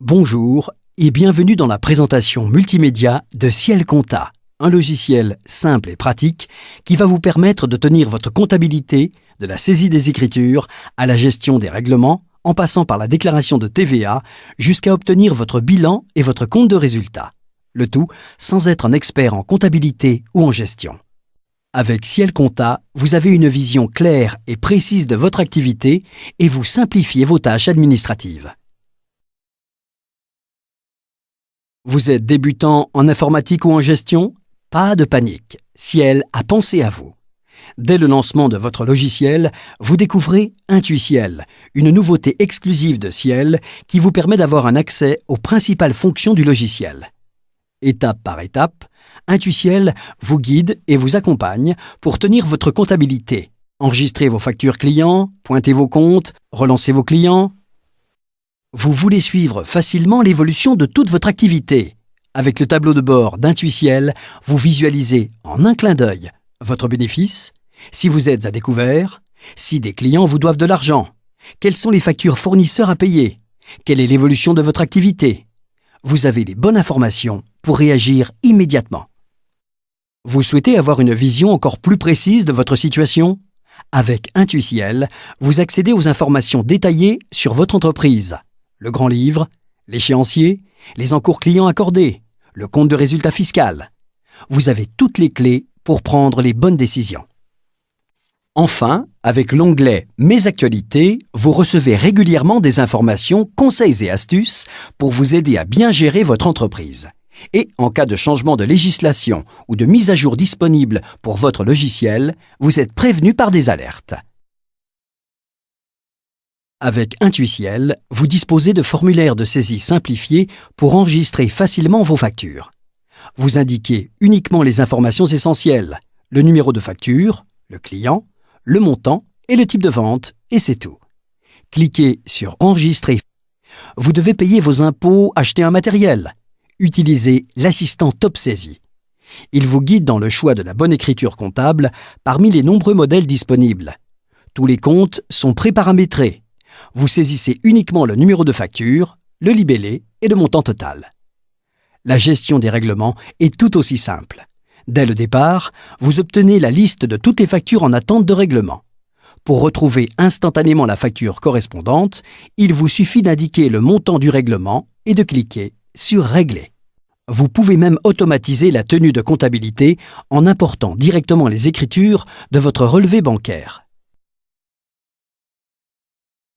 Bonjour et bienvenue dans la présentation multimédia de Ciel Compta, un logiciel simple et pratique qui va vous permettre de tenir votre comptabilité, de la saisie des écritures à la gestion des règlements, en passant par la déclaration de TVA jusqu'à obtenir votre bilan et votre compte de résultat. Le tout sans être un expert en comptabilité ou en gestion. Avec Ciel Compta, vous avez une vision claire et précise de votre activité et vous simplifiez vos tâches administratives. Vous êtes débutant en informatique ou en gestion? Pas de panique, Ciel a pensé à vous. Dès le lancement de votre logiciel, vous découvrez Intuiciel, une nouveauté exclusive de Ciel qui vous permet d'avoir un accès aux principales fonctions du logiciel. Étape par étape, Intuiciel vous guide et vous accompagne pour tenir votre comptabilité, enregistrer vos factures clients, pointer vos comptes, relancer vos clients. Vous voulez suivre facilement l'évolution de toute votre activité. Avec le tableau de bord d'Intuiciel, vous visualisez en un clin d'œil votre bénéfice, si vous êtes à découvert, si des clients vous doivent de l'argent, quelles sont les factures fournisseurs à payer, quelle est l'évolution de votre activité. Vous avez les bonnes informations pour réagir immédiatement. Vous souhaitez avoir une vision encore plus précise de votre situation? Avec Intuiciel, vous accédez aux informations détaillées sur votre entreprise. Le grand livre, l'échéancier, les encours clients accordés, le compte de résultat fiscal. Vous avez toutes les clés pour prendre les bonnes décisions. Enfin, avec l'onglet « Mes actualités », vous recevez régulièrement des informations, conseils et astuces pour vous aider à bien gérer votre entreprise. Et en cas de changement de législation ou de mise à jour disponible pour votre logiciel, vous êtes prévenu par des alertes. Avec Intuiciel, vous disposez de formulaires de saisie simplifiés pour enregistrer facilement vos factures. Vous indiquez uniquement les informations essentielles, le numéro de facture, le client, le montant et le type de vente, et c'est tout. Cliquez sur « Enregistrer ». Vous devez payer vos impôts, acheter un matériel. Utilisez l'assistant Top Saisie. Il vous guide dans le choix de la bonne écriture comptable parmi les nombreux modèles disponibles. Tous les comptes sont préparamétrés. Vous saisissez uniquement le numéro de facture, le libellé et le montant total. La gestion des règlements est tout aussi simple. Dès le départ, vous obtenez la liste de toutes les factures en attente de règlement. Pour retrouver instantanément la facture correspondante, il vous suffit d'indiquer le montant du règlement et de cliquer sur « Régler ». Vous pouvez même automatiser la tenue de comptabilité en important directement les écritures de votre relevé bancaire.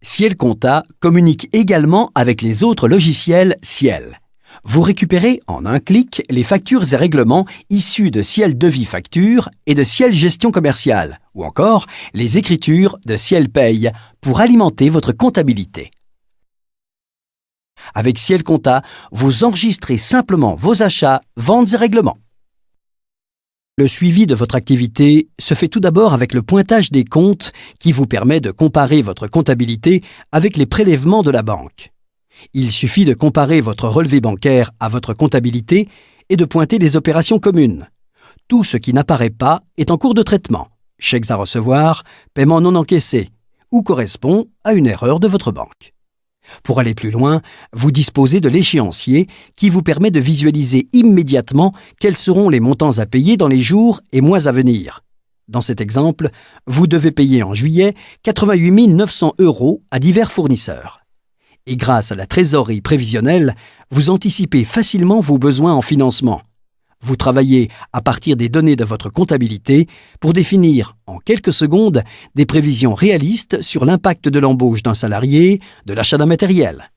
Ciel Compta communique également avec les autres logiciels Ciel. Vous récupérez en un clic les factures et règlements issus de Ciel Devis Facture et de Ciel Gestion Commerciale, ou encore les écritures de Ciel Paye pour alimenter votre comptabilité. Avec Ciel Compta, vous enregistrez simplement vos achats, ventes et règlements. Le suivi de votre activité se fait tout d'abord avec le pointage des comptes qui vous permet de comparer votre comptabilité avec les prélèvements de la banque. Il suffit de comparer votre relevé bancaire à votre comptabilité et de pointer les opérations communes. Tout ce qui n'apparaît pas est en cours de traitement, chèques à recevoir, paiements non encaissés, ou correspond à une erreur de votre banque. Pour aller plus loin, vous disposez de l'échéancier qui vous permet de visualiser immédiatement quels seront les montants à payer dans les jours et mois à venir. Dans cet exemple, vous devez payer en juillet 88 900 € à divers fournisseurs. Et grâce à la trésorerie prévisionnelle, vous anticipez facilement vos besoins en financement. Vous travaillez à partir des données de votre comptabilité pour définir, en quelques secondes, des prévisions réalistes sur l'impact de l'embauche d'un salarié, de l'achat d'un matériel.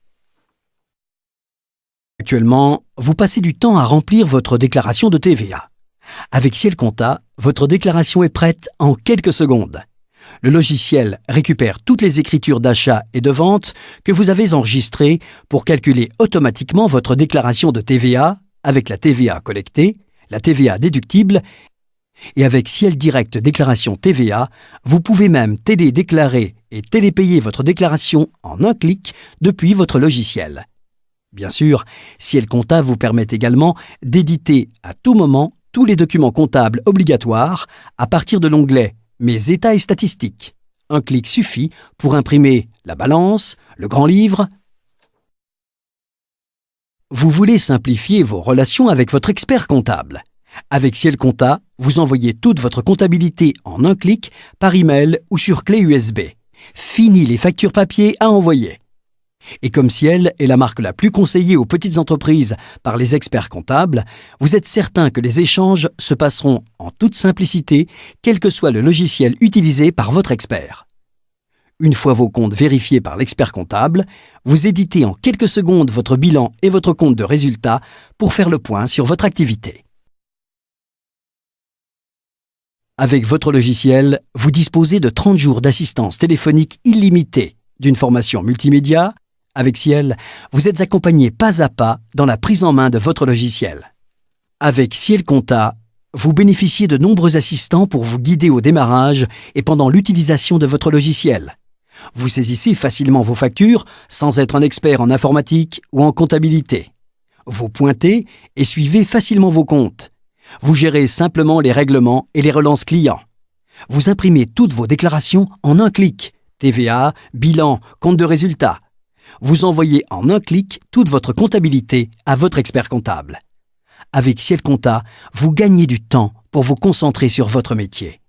Actuellement, vous passez du temps à remplir votre déclaration de TVA. Avec Ciel Compta, votre déclaration est prête en quelques secondes. Le logiciel récupère toutes les écritures d'achat et de vente que vous avez enregistrées pour calculer automatiquement votre déclaration de TVA avec la TVA collectée, la TVA déductible et avec Ciel Direct Déclaration TVA, vous pouvez même télédéclarer et télépayer votre déclaration en un clic depuis votre logiciel. Bien sûr, Ciel Compta vous permet également d'éditer à tout moment tous les documents comptables obligatoires à partir de l'onglet « Mes états et statistiques ». Un clic suffit pour imprimer la balance, le grand livre, Vous voulez simplifier vos relations avec votre expert comptable. Avec Ciel Compta, vous envoyez toute votre comptabilité en un clic par email ou sur clé USB. Fini les factures papier à envoyer. Et comme Ciel est la marque la plus conseillée aux petites entreprises par les experts comptables, vous êtes certain que les échanges se passeront en toute simplicité, quel que soit le logiciel utilisé par votre expert. Une fois vos comptes vérifiés par l'expert comptable, vous éditez en quelques secondes votre bilan et votre compte de résultat pour faire le point sur votre activité. Avec votre logiciel, vous disposez de 30 jours d'assistance téléphonique illimitée, d'une formation multimédia. Avec Ciel, vous êtes accompagné pas à pas dans la prise en main de votre logiciel. Avec Ciel Compta, vous bénéficiez de nombreux assistants pour vous guider au démarrage et pendant l'utilisation de votre logiciel. Vous saisissez facilement vos factures sans être un expert en informatique ou en comptabilité. Vous pointez et suivez facilement vos comptes. Vous gérez simplement les règlements et les relances clients. Vous imprimez toutes vos déclarations en un clic, TVA, bilan, compte de résultat. Vous envoyez en un clic toute votre comptabilité à votre expert comptable. Avec Ciel Compta, vous gagnez du temps pour vous concentrer sur votre métier.